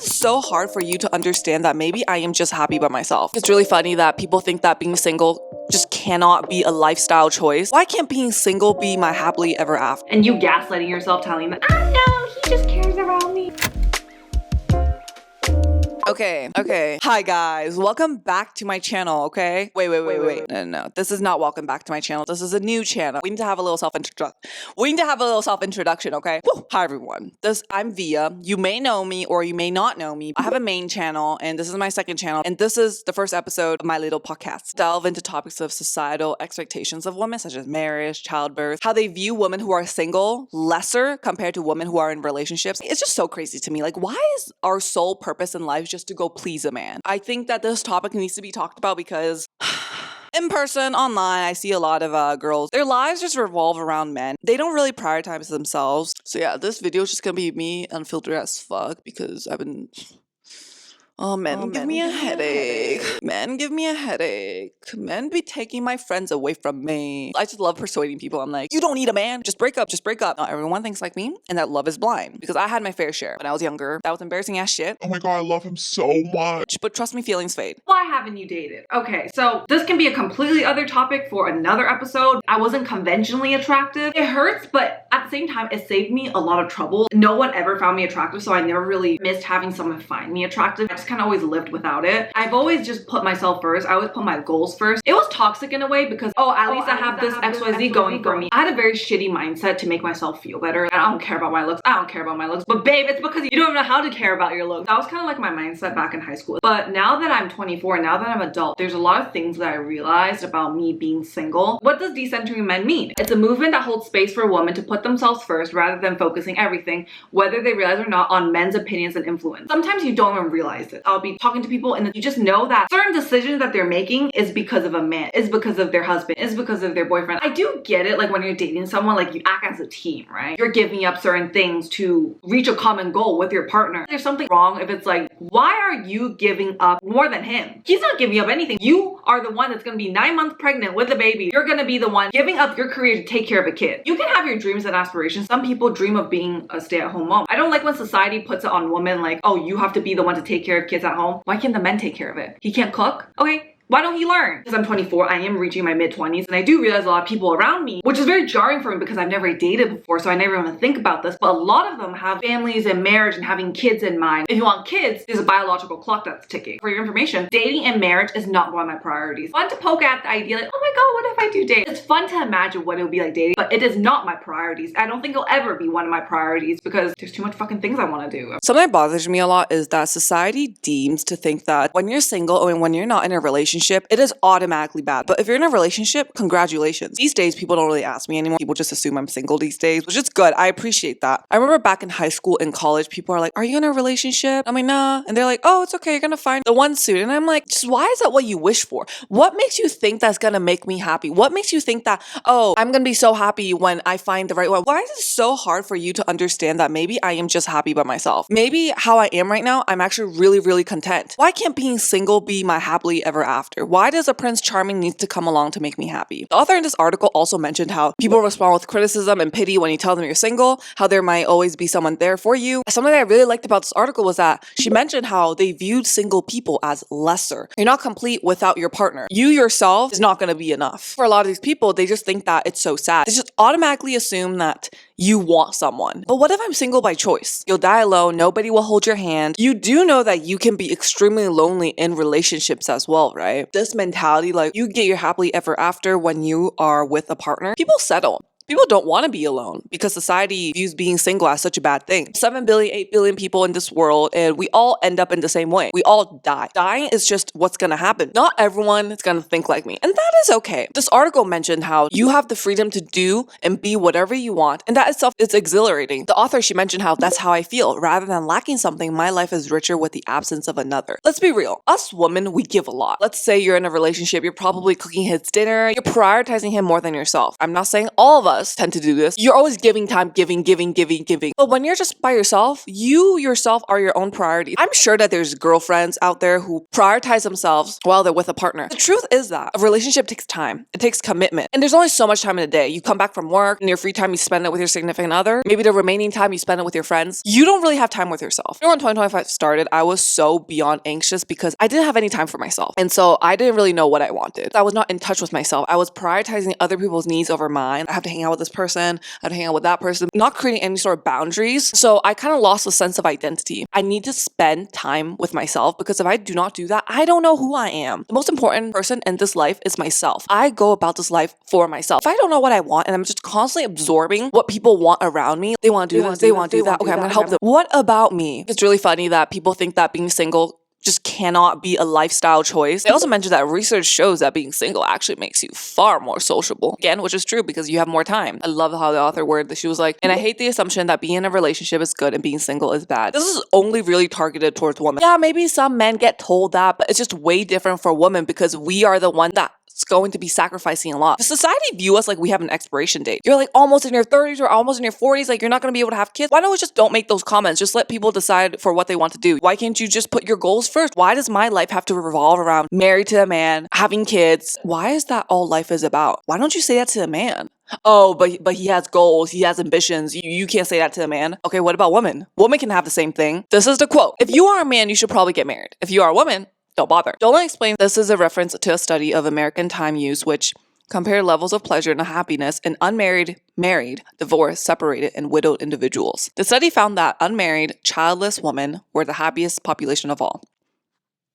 is it so hard for you to understand that maybe I am just happy by myself? It's really funny that people think that being single just cannot be a lifestyle choice. Why can't being single be my happily ever after? And you gaslighting yourself, telling them, no, he just cares about me. Okay. Hi guys, welcome back to my channel, okay? Wait. No. This is not welcome back to my channel. This is a new channel. We need to have a little self-introduction, okay? Woo! Hi everyone. I'm Via. You may know me or you may not know me. I have a main channel and this is my second channel, and this is the first episode of my little podcast. Delve into topics of societal expectations of women such as marriage, childbirth, how they view women who are single lesser compared to women who are in relationships. It's just so crazy to me. Like, why is our sole purpose in life just to go please a man? I think that this topic needs to be talked about because in person, online, I see a lot of girls. Their lives just revolve around men. They don't really prioritize themselves. So yeah, this video is just gonna be me unfiltered as fuck because I've been... Men give me a headache. Men give me a headache. Men be taking my friends away from me. I just love persuading people. I'm like, you don't need a man. Just break up. Not everyone thinks like me, and that love is blind. Because I had my fair share when I was younger. That was embarrassing ass shit. Oh my god, I love him so much. But trust me, feelings fade. Why haven't you dated? Okay, so this can be a completely other topic for another episode. I wasn't conventionally attractive. It hurts, but at the same time, it saved me a lot of trouble. No one ever found me attractive, so I never really missed having someone find me attractive. I just kind of always lived without it. I've always just put myself first. I always put my goals first. It was toxic in a way because, at least I have this XYZ going for me. I had a very shitty mindset to make myself feel better. I don't care about my looks. But babe, it's because you don't know how to care about your looks. That was kind of like my mindset back in high school. But now that I'm 24, now that I'm adult, there's a lot of things that I realized about me being single. What does decentering men mean? It's a movement that holds space for women to put themselves first rather than focusing everything, whether they realize or not, on men's opinions and influence. Sometimes you don't even realize it. I'll be talking to people and you just know that certain decisions that they're making is because of a man, is because of their husband, is because of their boyfriend. I do get it, like when you're dating someone, like you act as a team, right? You're giving up certain things to reach a common goal with your partner. There's something wrong if it's like, why are you giving up more than him? He's not giving up anything. You are the one that's gonna be 9 months pregnant with a baby. You're gonna be the one giving up your career to take care of a kid. You can have your dreams and aspirations. Some people dream of being a stay-at-home mom. I don't like when society puts it on women like, oh, you have to be the one to take care of kids at home. Why can't the men take care of it? He can't cook? Okay. Why don't he learn? Because I'm 24, I am reaching my mid-20s, and I do realize a lot of people around me, which is very jarring for me because I've never dated before, so I never even think about this, but a lot of them have families and marriage and having kids in mind. If you want kids, there's a biological clock that's ticking. For your information, dating and marriage is not one of my priorities. Fun to poke at the idea like, oh my god, what if I do date? It's fun to imagine what it would be like dating, but it is not my priorities. I don't think it'll ever be one of my priorities because there's too much fucking things I want to do. Something that bothers me a lot is that society deems to think that when you're single or when you're not in a relationship, it is automatically bad. But if you're in a relationship, congratulations. These days, people don't really ask me anymore. People just assume I'm single these days, which is good. I appreciate that. I remember back in high school and college, people are like, are you in a relationship? I'm like, nah. And they're like, oh, it's okay. You're gonna find the one soon. And I'm like, just why is that what you wish for? What makes you think that's gonna make me happy? What makes you think that, oh, I'm gonna be so happy when I find the right one? Why is it so hard for you to understand that maybe I am just happy by myself? Maybe how I am right now, I'm actually really content. Why can't being single be my happily ever after? Why does a Prince Charming need to come along to make me happy? The author in this article also mentioned how people respond with criticism and pity when you tell them you're single, how there might always be someone there for you. Something that I really liked about this article was that she mentioned how they viewed single people as lesser. You're not complete without your partner. You yourself is not going to be enough. For a lot of these people, they just think that it's so sad. They just automatically assume that you want someone. But what if I'm single by choice? You'll die alone, nobody will hold your hand. You do know that you can be extremely lonely in relationships as well, right? This mentality, like you get your happily ever after when you are with a partner, people settle. People don't want to be alone because society views being single as such a bad thing. 7 billion, 8 billion people in this world, and we all end up in the same way. We all die. Dying is just what's gonna happen. Not everyone is gonna think like me, and that is okay. This article mentioned how you have the freedom to do and be whatever you want, and that itself is exhilarating. The author, she mentioned how that's how I feel. Rather than lacking something, my life is richer with the absence of another. Let's be real. Us women, we give a lot. Let's say you're in a relationship, you're probably cooking his dinner, you're prioritizing him more than yourself. I'm not saying all of us, us tend to do this. You're always giving time, giving. But when you're just by yourself, you yourself are your own priority. I'm sure that there's girlfriends out there who prioritize themselves while they're with a partner. The truth is that a relationship takes time. It takes commitment. And there's only so much time in a day. You come back from work, and your free time you spend it with your significant other. Maybe the remaining time you spend it with your friends. You don't really have time with yourself. You know, when 2025 started, I was so beyond anxious because I didn't have any time for myself. And so I didn't really know what I wanted. I was not in touch with myself. I was prioritizing other people's needs over mine. I have to hang out with this person. I have to hang out with that person. Not creating any sort of boundaries. So I kind of lost a sense of identity. I need to spend time with myself because if I do not do that, I don't know who I am. The most important person in this life is myself. I go about this life for myself. If I don't know what I want and I'm just constantly absorbing what people want around me, they want to do this, they want to do that. Okay, I'm gonna help them. What about me? It's really funny that people think that being single just cannot be a lifestyle choice. They also mentioned that research shows that being single actually makes you far more sociable. Again, which is true because you have more time. I love how the author worded this. She was like, and I hate the assumption that being in a relationship is good and being single is bad. This is only really targeted towards women. Yeah, maybe some men get told that, but it's just way different for women because we are the one that it's going to be sacrificing a lot. If society view us like we have an expiration date. You're like almost in your 30s or almost in your 40s, like you're not going to be able to have kids. Why don't we just don't make those comments? Just let people decide for what they want to do. Why can't you just put your goals first? Why does my life have to revolve around married to a man, having kids? Why is that all life is about? Why don't you say that to a man? Oh, but he has goals, he has ambitions. You can't say that to a man. Okay, what about women? Women can have the same thing. This is the quote. If you are a man, you should probably get married. If you are a woman, don't bother. Dolan explains this is a reference to a study of American time use, which compared levels of pleasure and happiness in unmarried, married, divorced, separated, and widowed individuals. The study found that unmarried, childless women were the happiest population of all.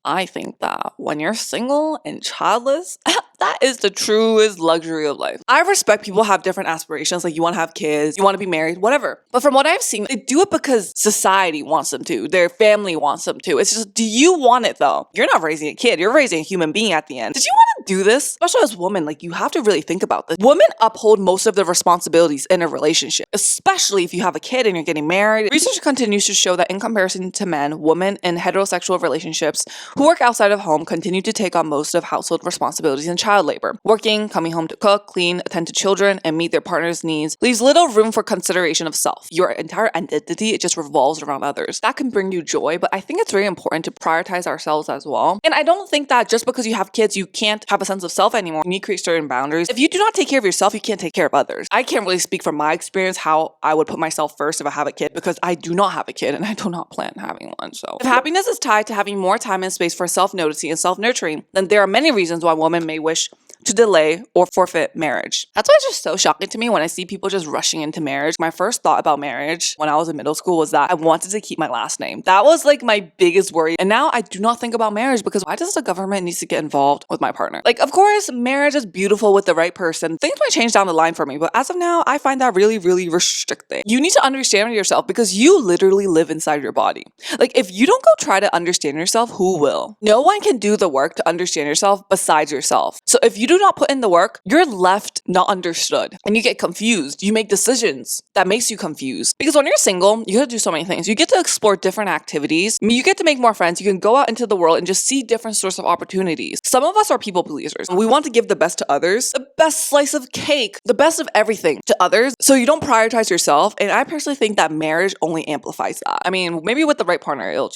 I think that when you're single and childless, that is the truest luxury of life. I respect people have different aspirations, like you want to have kids, you want to be married, whatever. But from what I've seen, they do it because society wants them to, their family wants them to. It's just, do you want it though? You're not raising a kid, you're raising a human being at the end. Did you want to do this? Especially as women, like you have to really think about this. Women uphold most of the responsibilities in a relationship, especially if you have a kid and you're getting married. Research continues to show that in comparison to men, women in heterosexual relationships who work outside of home continue to take on most of household responsibilities and child labor. Working, coming home to cook, clean, attend to children, and meet their partner's needs leaves little room for consideration of self. Your entire identity, it just revolves around others. That can bring you joy, but I think it's very important to prioritize ourselves as well. And I don't think that just because you have kids, you can't have a sense of self anymore. You need to create certain boundaries. If you do not take care of yourself, you can't take care of others. I can't really speak from my experience how I would put myself first if I have a kid because I do not have a kid and I do not plan having one. So if happiness is tied to having more time and space for self-noticing and self-nurturing, then there are many reasons why women may wish to delay or forfeit marriage. That's why it's just so shocking to me when I see people just rushing into marriage. My first thought about marriage when I was in middle school was that I wanted to keep my last name. That was like my biggest worry. And now I do not think about marriage because why does the government need to get involved with my partner? Like, of course, marriage is beautiful with the right person. Things might change down the line for me, but as of now, I find that really, really restricting. You need to understand yourself because you literally live inside your body. Like, if you don't go try to understand yourself, who will? No one can do the work to understand yourself besides yourself. So if you do not put in the work, you're left not understood and you get confused. You make decisions that makes you confused. Because when you're single, you get to do so many things. You get to explore different activities. I mean, you get to make more friends. You can go out into the world and just see different sorts of opportunities. Some of us are people pleasers. We want to give the best to others, the best slice of cake, the best of everything to others. So you don't prioritize yourself. And I personally think that marriage only amplifies that. I mean, maybe with the right partner, it'll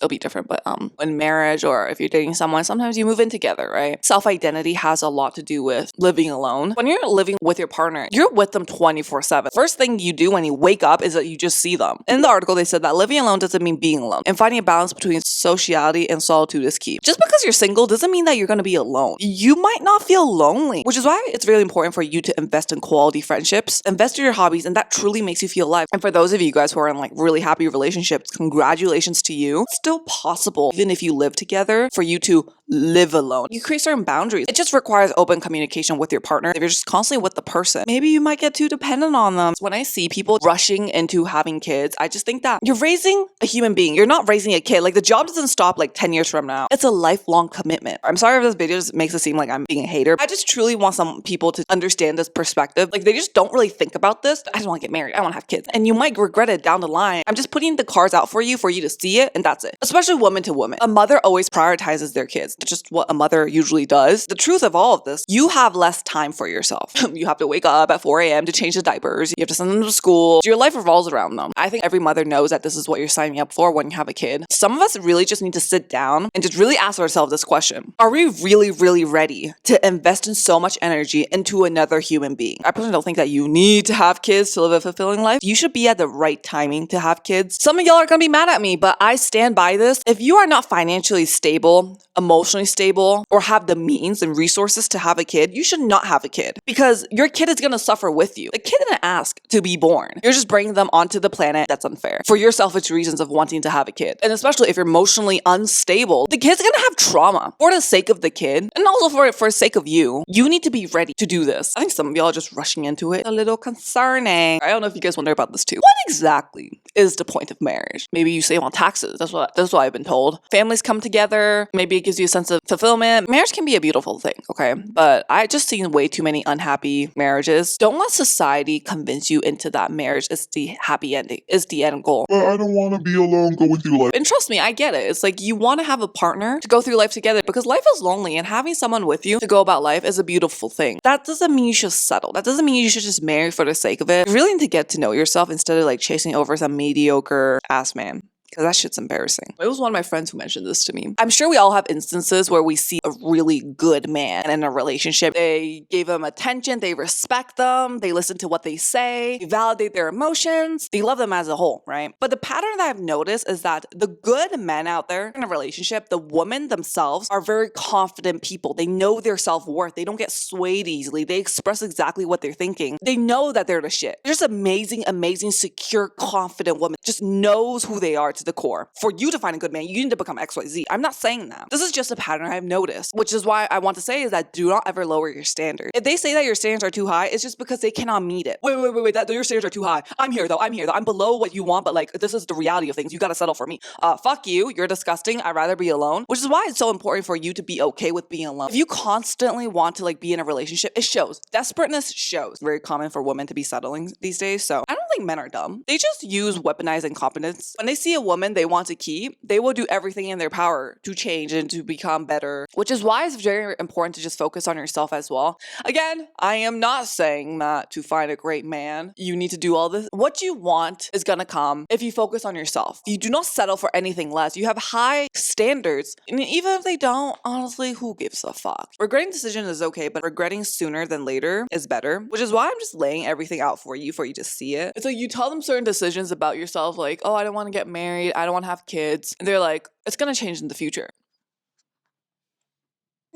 be different, but in marriage or if you're dating someone, sometimes you move in together, right? Self-identity has a lot to do with living alone. When you're living with your partner, you're with them 24/7. First thing you do when you wake up is that you just see them. In the article, they said that living alone doesn't mean being alone, and finding a balance between sociality and solitude is key. Just because you're single doesn't mean that you're going to be alone. You might not feel lonely, which is why it's really important for you to invest in quality friendships, invest in your hobbies, and that truly makes you feel alive. And for those of you guys who are in like really happy relationships, congratulations to you. It's still possible, even if you live together, for you to live alone. You create certain boundaries. It just requires open communication with your partner. If you're just constantly with the person, maybe you might get too dependent on them. When I see people rushing into having kids, I just think that you're raising a human being. You're not raising a kid. Like, the job doesn't stop like 10 years from now. It's a lifelong commitment. I'm sorry if this video just makes it seem like I'm being a hater. I just truly want some people to understand this perspective. Like, they just don't really think about this. I just want to get married. I want to have kids. And you might regret it down the line. I'm just putting the cards out for you to see it, and that's it. Especially woman to woman. A mother always prioritizes their kids. That's just what a mother usually does. The truth of all of this, you have less time for yourself. You have to wake up at 4 a.m. to change the diapers. You have to send them to school. Your life revolves around them. I think every mother knows that this is what you're signing up for when you have a kid. Some of us really just need to sit down and just really ask ourselves this question. Are we really, really ready to invest in so much energy into another human being? I personally don't think that you need to have kids to live a fulfilling life. You should be at the right timing to have kids. Some of y'all are gonna be mad at me, but I stand by this. If you are not financially stable, emotionally stable, or have the means and resources to have a kid, you should not have a kid because your kid is gonna suffer with you. The kid didn't ask to be born. You're just bringing them onto the planet. That's unfair for your selfish reasons of wanting to have a kid. And especially if you're emotionally unstable, the kid's gonna have trauma for the sake of the kid and also for the sake of you. You need to be ready to do this. I think some of y'all are just rushing into it. A little concerning. I don't know if you guys wonder about this too. What exactly is the point of marriage? Maybe you save on taxes. That's what I've been told. Families come together. Maybe it gives you a sense of fulfillment. Marriage can be a beautiful thing, okay? But I just seen way too many unhappy marriages. Don't let society convince you into that marriage is the happy ending, is the end goal. But I don't want to be alone going through life. And trust me, I get it. It's like you want to have a partner to go through life together because life is lonely and having someone with you to go about life is a beautiful thing. That doesn't mean you should settle. That doesn't mean you should just marry for the sake of it. You really need to get to know yourself instead of like chasing over some mediocre ass man. Because that shit's embarrassing. It was one of my friends who mentioned this to me. I'm sure we all have instances where we see a really good man in a relationship. They gave them attention, they respect them, they listen to what they say, they validate their emotions, they love them as a whole, right? But the pattern that I've noticed is that the good men out there in a relationship, the women themselves are very confident people. They know their self-worth. They don't get swayed easily. They express exactly what they're thinking. They know that they're the shit. They're just amazing, secure, confident women. Just knows who they are to the core. For you to find a good man, you need to become XYZ. I'm not saying that. This is just a pattern I've noticed, which is why I want to say is that do not ever lower your standard. If they say that your standards are too high, it's just because they cannot meet it. Wait, that your standards are too high. I'm here though. I'm below what you want, but like this is the reality of things. You gotta settle for me. Fuck you. You're disgusting. I'd rather be alone. Which is why it's so important for you to be okay with being alone. If you constantly want to like be in a relationship, it shows. Desperateness shows. Very common for women to be settling these days. So I don't think men are dumb. They just use weaponized incompetence. When they see a woman they want to keep, they will do everything in their power to change and to become better, which is why it's very important to just focus on yourself as well. Again, I am not saying that to find a great man, you need to do all this. What you want is gonna come if you focus on yourself. You do not settle for anything less. You have high standards. And even if they don't, honestly, who gives a fuck? Regretting decisions is okay, but regretting sooner than later is better, which is why I'm just laying everything out for you to see it. It's like you tell them certain decisions about yourself, like, oh, I don't want to get married, I don't want to have kids. And they're like, it's gonna change in the future.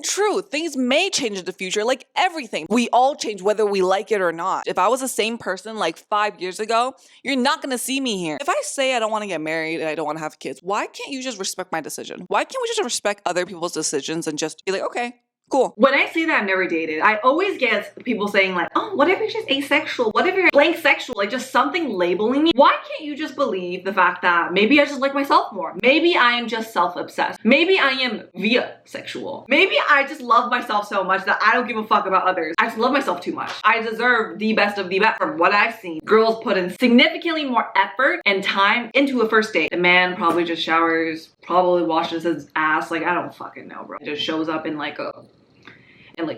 True, things may change in the future, like everything. We all change whether we like it or not. If I was the same person like 5 years ago, you're not gonna see me here. If I say I don't want to get married and I don't want to have kids, why can't you just respect my decision? Why can't we just respect other people's decisions and just be like, okay, cool. When I say that I've never dated, I always get people saying like, oh, what if you're just asexual? What if you're blank sexual? Like just something labeling me. Why can't you just believe the fact that maybe I just like myself more? Maybe I am just self-obsessed. Maybe I am via sexual. Maybe I just love myself so much that I don't give a fuck about others. I just love myself too much. I deserve the best of the best. From what I've seen, girls put in significantly more effort and time into a first date. The man probably just showers, probably washes his ass. Like, I don't fucking know, bro. It just shows up in like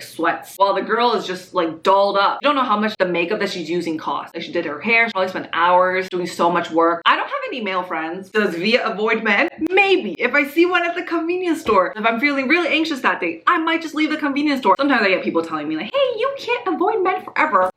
sweats while the girl is just like dolled up. You don't know how much the makeup that she's using costs. Like she did her hair, she probably spent hours doing so much work. I don't have any male friends. Does Via avoid men? Maybe. If I see one at the convenience store, if I'm feeling really anxious that day, I might just leave the convenience store. Sometimes I get people telling me like, hey, you can't avoid men forever.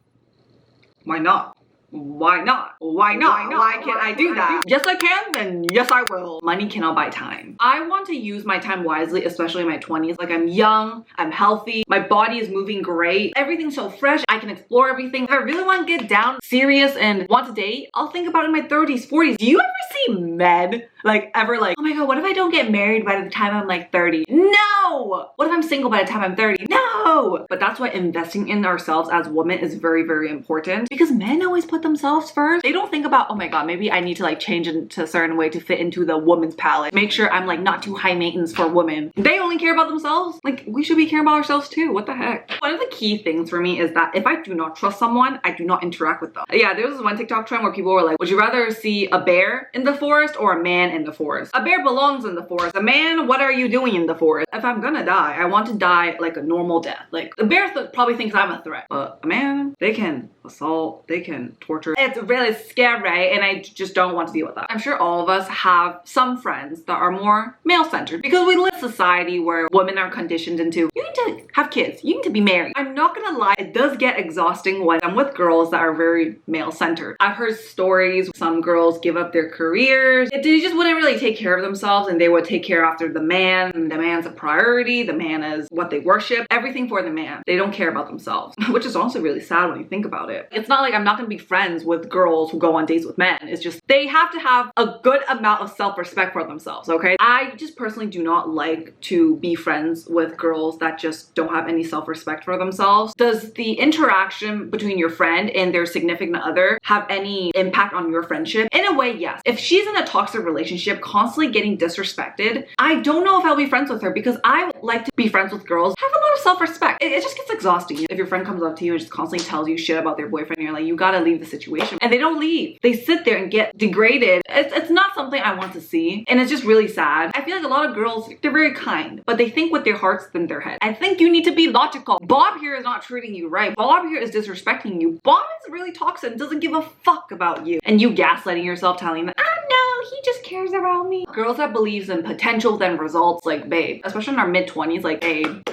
Why not? Why not? Why not? Why can't I do that? Yes, I can, and yes, I will. Money cannot buy time. I want to use my time wisely, especially in my 20s. Like, I'm young, I'm healthy, my body is moving great, everything's so fresh, I can explore everything. If I really want to get down serious and want to date, I'll think about it in my 30s, 40s. Do you ever see men like ever like, oh my god, what if I don't get married by the time I'm like 30? No! What if I'm single by the time I'm 30? No! No! But that's why investing in ourselves as women is very, very important, because men always put themselves first. They don't think about, oh my god, maybe I need to like change into a certain way to fit into the woman's palette. Make sure I'm like not too high maintenance for women. They only care about themselves. Like, we should be caring about ourselves too. What the heck? One of the key things for me is that if I do not trust someone, I do not interact with them. Yeah, there was this one TikTok trend where people were like, would you rather see a bear in the forest or a man in the forest? A bear belongs in the forest. A man, what are you doing in the forest? If I'm gonna die, I want to die like a normal death. Like, the bear probably thinks I'm a threat, but a man, they can assault, they can torture. It's really scary, and I just don't want to deal with that. I'm sure all of us have some friends that are more male-centered because we live in a society where women are conditioned into, you need to have kids, you need to be married. I'm not gonna lie, it does get exhausting when I'm with girls that are very male-centered. I've heard stories, some girls give up their careers. They just wouldn't really take care of themselves, and they would take care after the man, and the man's a priority, the man is what they worship, everything for the man. They don't care about themselves, which is also really sad when you think about it. It's not like I'm not gonna be friends with girls who go on dates with men. It's just they have to have a good amount of self-respect for themselves, okay? I just personally do not like to be friends with girls that just don't have any self-respect for themselves. Does the interaction between your friend and their significant other have any impact on your friendship? In a way, yes. If she's in a toxic relationship, constantly getting disrespected, I don't know if I'll be friends with her, because I like to be friends with girls have a lot of self-respect. It just gets exhausting. If your friend comes up to you and just constantly tells you shit about their boyfriend, you're like, you gotta leave the situation. And they don't leave. They sit there and get degraded. It's not something I want to see. And it's just really sad. I feel like a lot of girls, they're very kind, but they think with their hearts than their head. I think you need to be logical. Bob here is not treating you right. Bob here is disrespecting you. Bob is really toxic and doesn't give a fuck about you. And you gaslighting yourself, telling them, oh no, he just cares about me. Girls that believes in potential than results, like, babe, especially in our mid-20s, like, babe,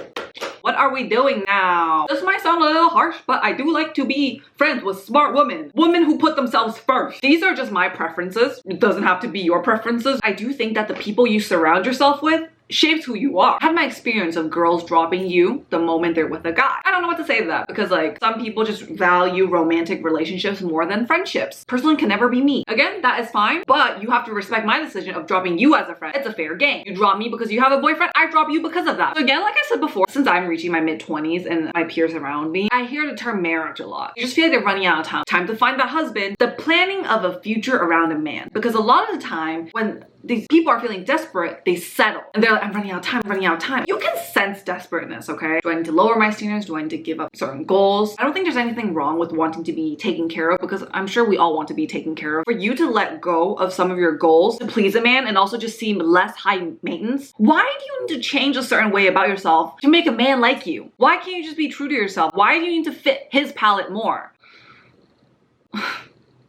what are we doing now? This might sound a little harsh, but I do like to be friends with smart women. Women who put themselves first. These are just my preferences. It doesn't have to be your preferences. I do think that the people you surround yourself with shapes who you are. I had my experience of girls dropping you the moment they're with a guy. I don't know what to say to that, because like some people just value romantic relationships more than friendships. Personally, can never be me. Again, that is fine, but you have to respect my decision of dropping you as a friend. It's a fair game. You drop me because you have a boyfriend, I drop you because of that. So again, like I said before, since I'm reaching my mid-20s and my peers around me, I hear the term marriage a lot. You just feel like they're running out of time. Time to find that husband. The planning of a future around a man. Because a lot of the time when these people are feeling desperate, they settle. And they're like, I'm running out of time, I'm running out of time. You can sense desperateness, okay? Do I need to lower my standards? Do I need to give up certain goals? I don't think there's anything wrong with wanting to be taken care of, because I'm sure we all want to be taken care of. For you to let go of some of your goals to please a man and also just seem less high maintenance, why do you need to change a certain way about yourself to make a man like you? Why can't you just be true to yourself? Why do you need to fit his palette more?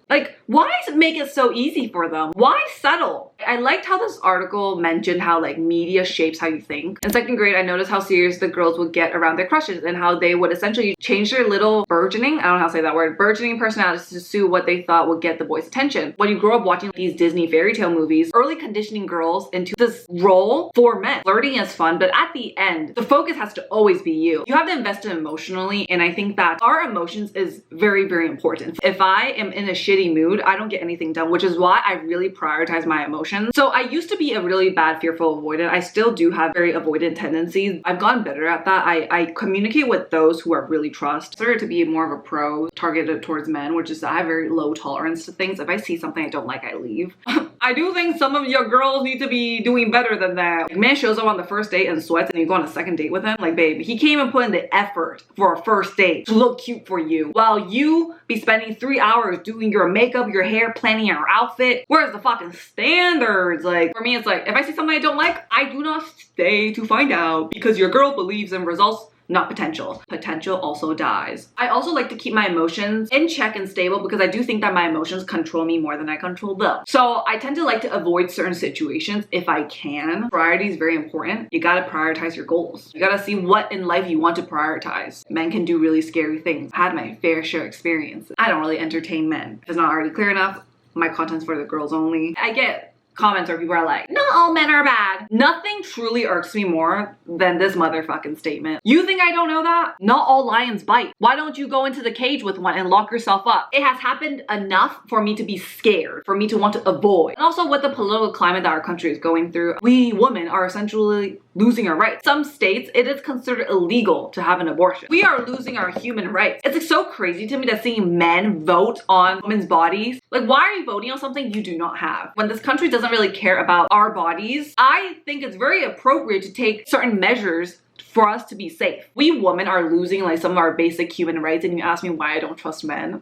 Like, why make it so easy for them? Why settle? I liked how this article mentioned how like media shapes how you think. In second grade, I noticed how serious the girls would get around their crushes and how they would essentially change their little burgeoning, I don't know how to say that word, burgeoning personalities to suit what they thought would get the boys' attention. When you grow up watching these Disney fairy tale movies, early conditioning girls into this role for men. Flirting is fun, but at the end, the focus has to always be you. You have to invest in emotionally, and I think that our emotions is very, very important. If I am in a shitty mood, I don't get anything done, which is why I really prioritize my emotions. So I used to be a really bad, fearful avoidant. I still do have very avoidant tendencies. I've gotten better at that. I communicate with those who I really trust. I started to be more of a pro targeted towards men, which is that I have very low tolerance to things. If I see something I don't like, I leave. I do think some of your girls need to be doing better than that. Like, man shows up on the first date and sweats and you go on a second date with him. Like, babe, he came and put in the effort for a first date to look cute for you, while you be spending 3 hours doing your makeup, your hair, planning your outfit. Where's the fucking standards? Like, for me, it's like, if I see something I don't like, I do not stay to find out, because your girl believes in results, not potential. Potential also dies. I also like to keep my emotions in check and stable, because I do think that my emotions control me more than I control them. So I tend to like to avoid certain situations if I can. Priority is very important. You gotta prioritize your goals. You gotta see what in life you want to prioritize. Men can do really scary things. I had my fair share experiences. I don't really entertain men. If it's not already clear enough, my content's for the girls only. I get comments where people are like, not all men are bad. Nothing truly irks me more than this motherfucking statement. You think I don't know that? Not all lions bite. Why don't you go into the cage with one and lock yourself up? It has happened enough for me to be scared, for me to want to avoid. And also with the political climate that our country is going through, we women are essentially losing our rights. Some states, it is considered illegal to have an abortion. We are losing our human rights. It's like so crazy to me that seeing men vote on women's bodies. Like, why are you voting on something you do not have? When this country doesn't really care about our bodies, I think it's very appropriate to take certain measures for us to be safe. We women are losing like some of our basic human rights, and you ask me why I don't trust men.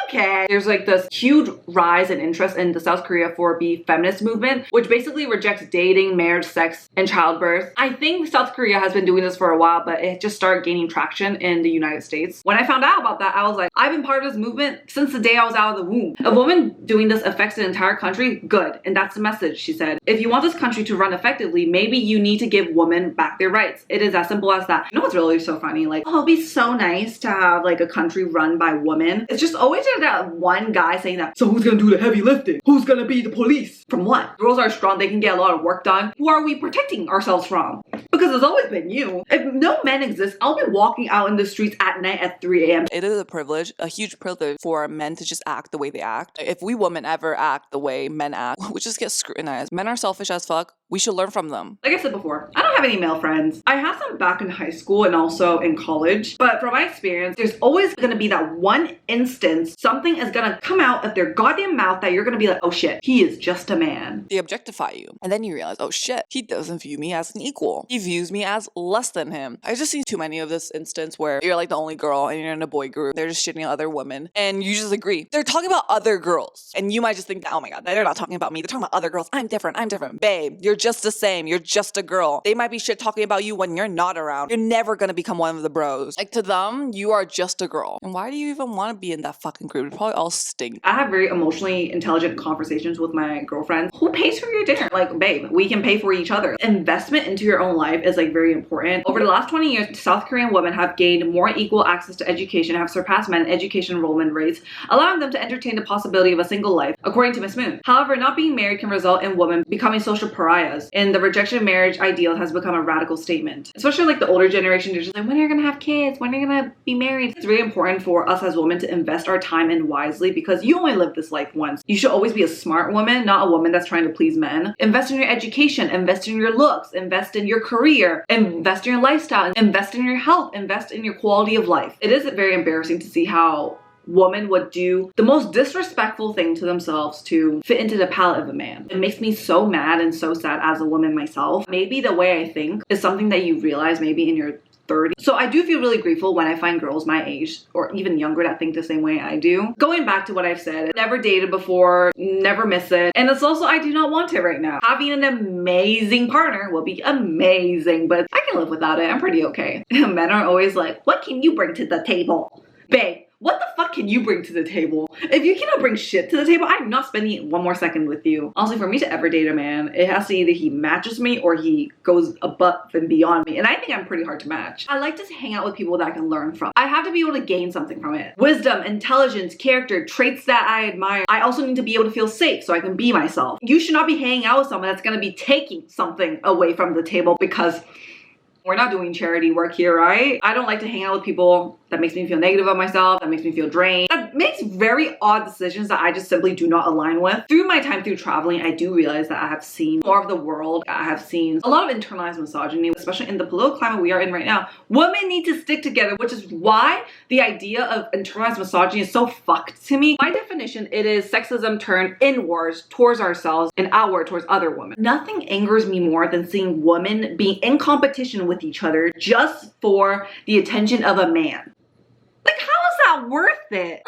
Okay. There's like this huge rise in interest in the South Korea 4B feminist movement, which basically rejects dating, marriage, sex, and childbirth. I think South Korea has been doing this for a while, but it just started gaining traction in the United States. When I found out about that, I was like, I've been part of this movement since the day I was out of the womb. A woman doing this affects the entire country, good. And that's the message, she said. If you want this country to run effectively, maybe you need to give women back their rights. It is as simple as that. You know what's really so funny? Like, oh, it'd be so nice to have like a country run by women. It's just always that one guy saying that, so who's gonna do the heavy lifting? Who's gonna be the police? From what? Girls are strong, they can get a lot of work done. Who are we protecting ourselves from? Because it's always been you. If no men exist, I'll be walking out in the streets at night at 3 a.m. It is a privilege, a huge privilege for men to just act the way they act. If we women ever act the way men act, we just get scrutinized. Men are selfish as fuck. We should learn from them. Like I said before, I don't have any male friends. I have some back in high school and also in college, but from my experience, there's always gonna be that one instance something is gonna come out of their goddamn mouth that you're gonna be like, oh shit, he is just a man. They objectify you. And then you realize, oh shit, he doesn't view me as an equal. He views me as less than him. I just see too many of this instance where you're like the only girl and you're in a boy group. They're just shitting on other women and you just agree. They're talking about other girls. And you might just think that, oh my god, they're not talking about me. They're talking about other girls. I'm different. I'm different. Babe, you're just the same. You're just a girl. They might be shit talking about you when you're not around. You're never gonna become one of the bros. Like, to them, you are just a girl. And why do you even want to be in that fucking group? It probably all stink. I have very emotionally intelligent conversations with my girlfriends. Who pays for your dinner? Like, babe, we can pay for each other. Investment into your own life is like very important. Over the last 20 years, South Korean women have gained more equal access to education, have surpassed men in education enrollment rates, allowing them to entertain the possibility of a single life, according to Miss Moon. However, not being married can result in women becoming social pariahs, and the rejection of marriage ideal has become a radical statement. Especially like the older generation, they're just like, when are you gonna have kids? When are you gonna be married? It's very important for us as women to invest our time in wisely because you only live this life once. You should always be a smart woman, not a woman that's trying to please men. Invest in your education, invest in your looks, invest in your career, invest in your lifestyle, invest in your health, invest in your quality of life. It is very embarrassing to see how women would do the most disrespectful thing to themselves to fit into the palette of a man. It makes me so mad and so sad as a woman myself. Maybe the way I think is something that you realize maybe in your 30s. So I do feel really grateful when I find girls my age or even younger that think the same way I do. Going back to what I've said, never dated before, never miss it. And it's also, I do not want it right now. Having an amazing partner will be amazing, but I can live without it. I'm pretty okay. Men are always like, what can you bring to the table? Babe, what the fuck can you bring to the table? If you cannot bring shit to the table, I'm not spending one more second with you. Honestly, for me to ever date a man, it has to either he matches me or he goes above and beyond me. And I think I'm pretty hard to match. I like to hang out with people that I can learn from. I have to be able to gain something from it. Wisdom, intelligence, character, traits that I admire. I also need to be able to feel safe so I can be myself. You should not be hanging out with someone that's gonna be taking something away from the table because we're not doing charity work here, right? I don't like to hang out with people that makes me feel negative about myself, that makes me feel drained, that makes very odd decisions that I just simply do not align with. Through my time through traveling, I do realize that I have seen more of the world. I have seen a lot of internalized misogyny, especially in the political climate we are in right now. Women need to stick together, which is why the idea of internalized misogyny is so fucked to me. By definition, it is sexism turned inwards towards ourselves and outward towards other women. Nothing angers me more than seeing women being in competition with each other just for the attention of a man. Like, how is that worth it?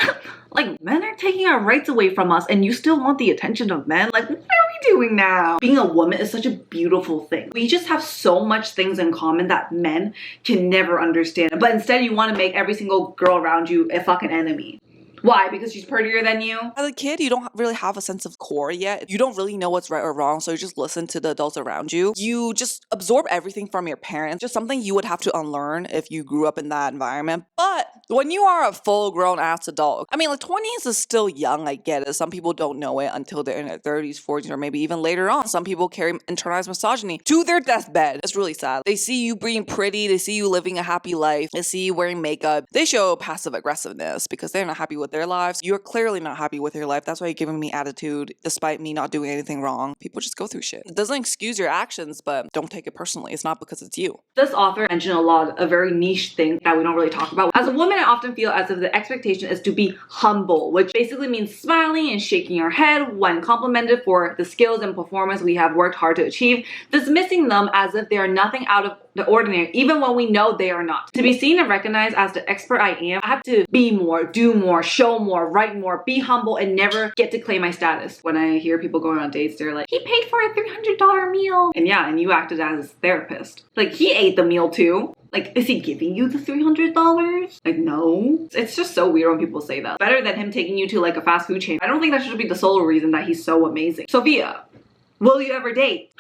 Like, men are taking our rights away from us and you still want the attention of men? Like, what are we doing now? Being a woman is such a beautiful thing. We just have so much things in common that men can never understand. But instead you want to make every single girl around you a fucking enemy. Why? Because she's prettier than you? As a kid, you don't really have a sense of core yet. You don't really know what's right or wrong, so you just listen to the adults around you. You just absorb everything from your parents. Just something you would have to unlearn if you grew up in that environment. But When you are a full-grown ass adult, I mean, like 20s is still young, I get it. Some people don't know it until they're in their 30s, 40s, or maybe even later on. Some people carry internalized misogyny to their deathbed. It's really sad. They see you being pretty, they see you living a happy life, they see you wearing makeup. They show passive aggressiveness because they're not happy with their lives. You're clearly not happy with your life. That's why you're giving me attitude despite me not doing anything wrong. People just go through shit. It doesn't excuse your actions, but don't take it personally. It's not because it's you. This author mentioned a lot of very niche things that we don't really talk about. As a woman, I often feel as if the expectation is to be humble, which basically means smiling and shaking our head when complimented for the skills and performance we have worked hard to achieve, dismissing them as if they are nothing out of the ordinary, even when we know they are not. To be seen and recognized as the expert I am, I have to be more, do more, show more, write more, be humble, and never get to claim my status. When I hear people going on dates, they're like, he paid for a $300 meal. And yeah, and you acted as his therapist. Like, he ate the meal too. Like, is he giving you the $300? Like, no. It's just so weird when people say that. Better than him taking you to like a fast food chain. I don't think that should be the sole reason that he's so amazing. Sophia, will you ever date?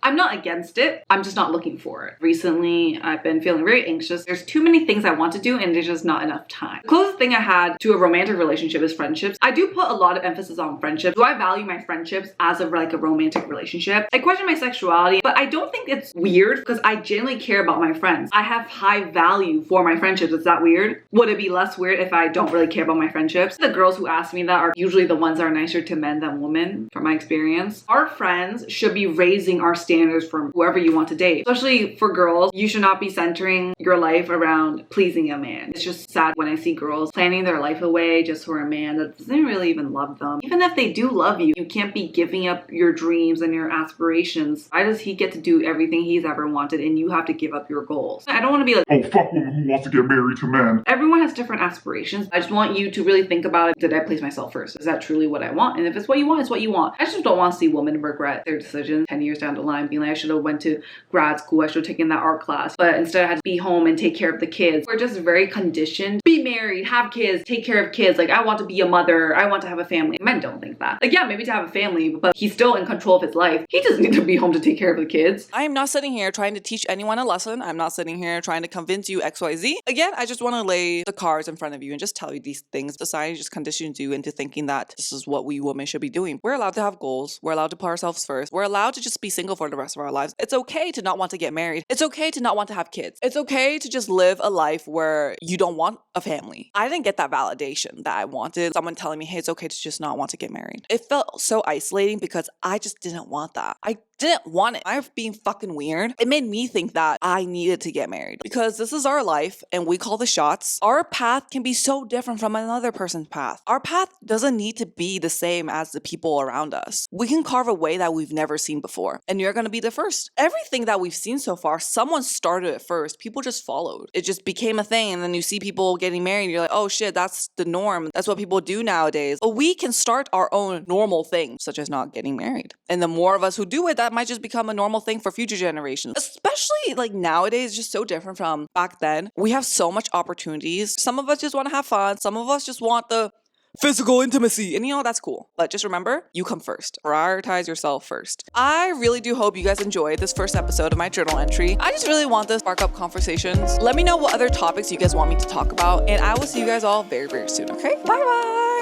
I'm not against it. I'm just not looking for it. Recently, I've been feeling very anxious. There's too many things I want to do and there's just not enough time. The closest thing I had to a romantic relationship is friendships. I do put a lot of emphasis on friendships. Do I value my friendships as of like a romantic relationship? I question my sexuality, but I don't think it's weird because I genuinely care about my friends. I have high value for my friendships. Is that weird? Would it be less weird if I don't really care about my friendships? The girls who ask me that are usually the ones that are nicer to men than women, from my experience. Our friends should be raising our standards from whoever you want to date. Especially for girls, you should not be centering your life around pleasing a man. It's just sad when I see girls planning their life away just for a man that doesn't really even love them. Even if they do love you, you can't be giving up your dreams and your aspirations. Why does he get to do everything he's ever wanted and you have to give up your goals? I don't want to be like, Oh, fuck woman who wants to get married to men. everyone has different aspirations. I just want you to really think about it. Did I place myself first? Is that truly what I want? And if it's what you want, it's what you want. I just don't want to see women regret their decisions 10 years down the line, being like, I should have went to grad school, I should have taken that art class, but instead I had to be home and take care of the kids. We're just very conditioned. Be married, have kids, take care of kids. Like, I want to be a mother, I want to have a family. Men don't think that. Like, yeah, maybe to have a family, but he's still in control of his life. He doesn't need to be home to take care of the kids. I am not sitting here trying to teach anyone a lesson. I'm not sitting here trying to convince you XYZ. Again, I just want to lay the cards in front of you and just tell you these things. Society just conditions you into thinking that this is what we women should be doing. We're allowed to have goals. We're allowed to put ourselves first. We're allowed to just be single for the rest of our lives. It's okay to not want to get married. It's okay to not want to have kids. It's okay to just live a life where you don't want a family. I didn't get that validation that I wanted. Someone telling me, hey, it's okay to just not want to get married. It felt so isolating because I just didn't want that. I didn't want it. I'm being fucking weird. It made me think that I needed to get married because this is our life and we call the shots. Our path can be so different from another person's path. Our path doesn't need to be the same as the people around us. We can carve a way that we've never seen before and you're going to be the first. Everything that we've seen so far, someone started it first. People just followed. It just became a thing and then you see people getting married and you're like, oh shit, that's the norm. That's what people do nowadays. But we can start our own normal thing, such as not getting married. And the more of us who do it, that might just become a normal thing for future generations. Especially like nowadays, it's just so different from back then. We have so much opportunities. Some of us just want to have fun. Some of us just want the physical intimacy. And you know, that's cool. But just remember, you come first. Prioritize yourself first. I really do hope you guys enjoyed this first episode of my journal entry. I just really want to spark up conversations. Let me know what other topics you guys want me to talk about. And I will see you guys all very, very soon, okay? Bye-bye!